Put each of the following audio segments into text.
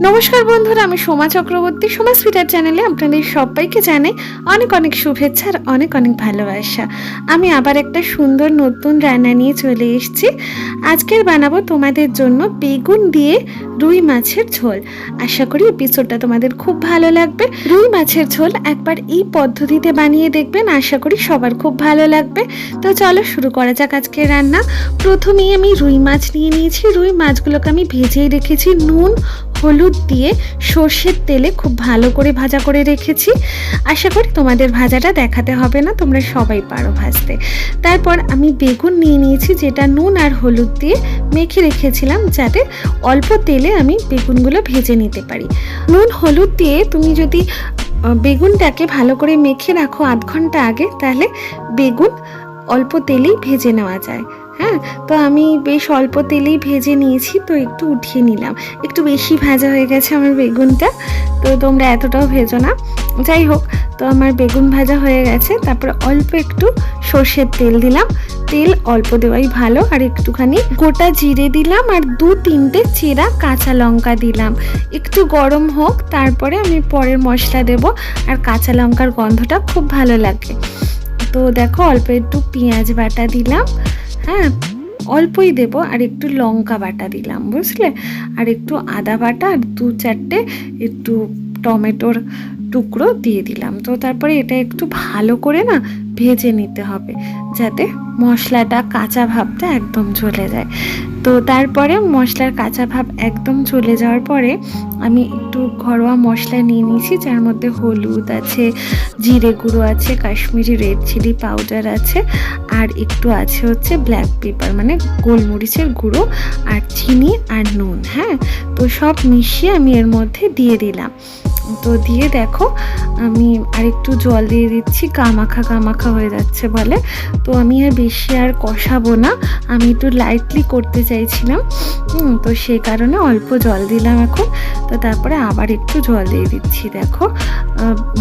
নমস্কার বন্ধুরা, আমি সোমা চক্রবর্তী। সোমা সুইটার চ্যানেলে আপনাদের সবাইকে জানাই অনেক অনেক শুভেচ্ছা আর অনেক অনেক ভালোবাসা। আমি আবার একটা সুন্দর নতুন রান্না নিয়ে চলে এসেছি। আজকের বানাবো তোমাদের জন্য বেগুন দিয়ে রুই মাছের ঝোল। আশা করি এপিসোডটা তোমাদের খুব ভালো লাগবে। রুই মাছের ঝোল একবার এই পদ্ধতিতে বানিয়ে দেখবেন, আশা করি সবার খুব ভালো লাগবে। তো চলো শুরু করা যাক আজকের রান্না। প্রথমেই আমি রুই মাছ নিয়ে নিয়েছি। রুই মাছগুলোকে আমি ভেজেই রেখেছি, নুন হলুদ দিয়ে সর্ষের তেলে খুব ভালো করে ভাজা করে রেখেছি। আশা করি তোমাদের ভাজাটা দেখাতে হবে না, তোমরা সবাই পারো ভাজতে। তারপর আমি বেগুন নিয়ে নিয়েছি, যেটা নুন আর হলুদ দিয়ে মেখে রেখেছিলাম, যাতে অল্প তেলে আমি বেগুনগুলো ভেজে নিতে পারি। নুন হলুদ দিয়ে তুমি যদি বেগুনটাকে ভালো করে মেখে রাখো আধ ঘন্টা আগে, তাহলে বেগুন অল্প তেলেই ভেজে নেওয়া যায়। হ্যাঁ, তো আমি বেশ অল্প তেলেই ভেজে নিয়েছি, তো একটু উঠিয়ে নিলাম। একটু বেশি ভাজা হয়ে গেছে আমার বেগুনটা, তো তোমরা এতটাও ভেজো না। যাই হোক, তো আমার বেগুন ভাজা হয়ে গেছে। তারপরে অল্প একটু সর্ষের তেল দিলাম। তেল অল্প দেওয়াই ভালো। আর একটুখানি গোটা জিরে দিলাম, আর 2-3টে চেরা কাঁচা লঙ্কা দিলাম। একটু গরম হোক, তারপরে আমি পরের মশলা দেব। আর কাঁচা লঙ্কার গন্ধটা খুব ভালো লাগে। তো দেখো, অল্প একটু পেঁয়াজ বাটা দিলাম। হ্যাঁ, অল্পই দেব। আর একটু লঙ্কা বাটা দিলাম, বুঝলে। আর একটু আদা বাটা, আর 2-4টে একটু টমেটোর টুকরো দিয়ে দিলাম। তো তারপরে এটা একটু ভালো করে না ভেজে নিতে হবে, যাতে মশলাটা কাঁচা ভাবটা একদম চলে যায়। তো তারপরে মশলার কাঁচা ভাব একদম চলে যাওয়ার পরে আমি একটু ঘরোয়া মশলা নিয়ে নিয়েছি, যার মধ্যে হলুদ আছে, জিরে গুঁড়ো আছে, কাশ্মীরি রেড চিলি পাউডার আছে, আর একটু আছে হচ্ছে ব্ল্যাক পেপার মানে গোলমরিচের গুঁড়ো, আর চিনি আর নুন। হ্যাঁ, তো সব মিশিয়ে আমি এর মধ্যে দিয়ে দিলাম। তো দিয়ে দেখো, আমি আরেকটু জল দিয়ে দিচ্ছি, গামাখা হয়ে যাচ্ছে বলে। তো আমি আর বেশি আর কষাবো না, আমি একটু লাইটলি করতে চাইছিলাম। তো সেই কারণে অল্প জল দিলাম এখন। তো তারপরে আবার একটু জল দিয়ে দিচ্ছি। দেখো,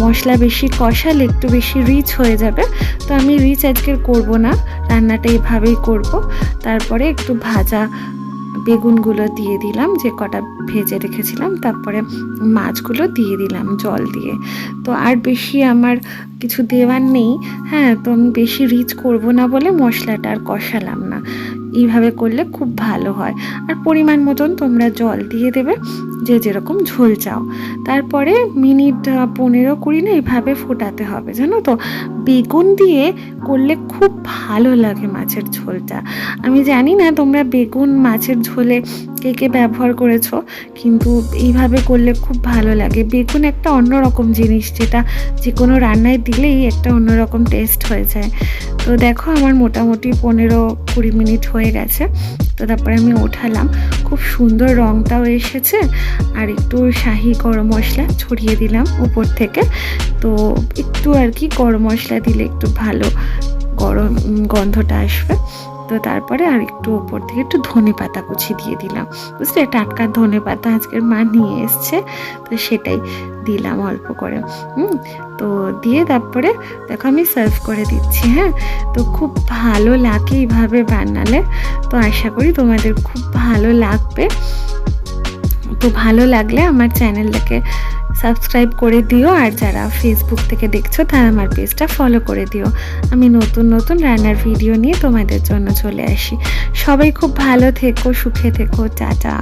মশলা বেশি কষালে একটু বেশি রিচ হয়ে যাবে, তো আমি রিচ আজকের করব না, রান্নাটা এইভাবেই করব। তারপরে একটু ভাজা বেগুনগুলো দিয়ে দিলাম, যে কটা ভেজে রেখেছিলাম। তারপরে মাছগুলো দিয়ে দিলাম জল দিয়ে। তো আর বেশি আমার কিছু দেওয়ার নেই। হ্যাঁ, তো আমি বেশি রিচ করব না বলে মশলাটা আর কষালাম না। এইভাবে করলে খুব ভালো হয়। আর পরিমাণ মতন তোমরা জল দিয়ে দেবে, যে যেরকম ঝোল চাও। তারপরে মিনিট 15-20 না এইভাবে ফোটাতে হবে, জানো তো। বেগুন দিয়ে করলে খুব ভালো লাগে মাছের ঝোলটা। আমি জানি না তোমরা বেগুন মাছের ঝোলে কে কে ব্যবহার করেছো, কিন্তু এইভাবে করলে খুব ভালো লাগে। বেগুন একটা অন্যরকম জিনিস, যেটা যে কোনো রান্নায় দিলেই একটা অন্যরকম টেস্ট হয়ে যায়। তো দেখো, আমার মোটামুটি 15-20 মিনিট হয়ে গেছে। তো তারপরে আমি ওঠালাম, খুব সুন্দর রঙটাও এসেছে। আর একটু শাহি গরম মশলা ছড়িয়ে দিলাম উপর থেকে। তো একটু আর কি গরম মশলা দিলে একটু ভালো গরম গন্ধটা আসবে। তো তারপরে আর একটু ওপর থেকে একটু ধনে পাতা কুচি দিয়ে দিলাম, বুঝলে। টাটকা ধনে পাতা আজকের মা নিয়ে এসছে, তো সেটাই দিলাম অল্প করে। তো দিয়ে তারপরে দেখো আমি সার্ভ করে দিচ্ছি। হ্যাঁ, তো খুব ভালো লাগে এইভাবে বানালে। তো আশা করি তোমাদের খুব ভালো লাগবে। তো ভালো লাগলে আমার চ্যানেলটাকে সাবস্ক্রাইব করে দিও। আর যারা ফেসবুক থেকে দেখছো, তারা আমার পেজটা ফলো করে দিও। আমি নতুন নতুন রান্নার ভিডিও নিয়ে তোমাদের জন্য চলে আসি। সবাই খুব ভালো থেকো, সুখে থেকো, টাটা।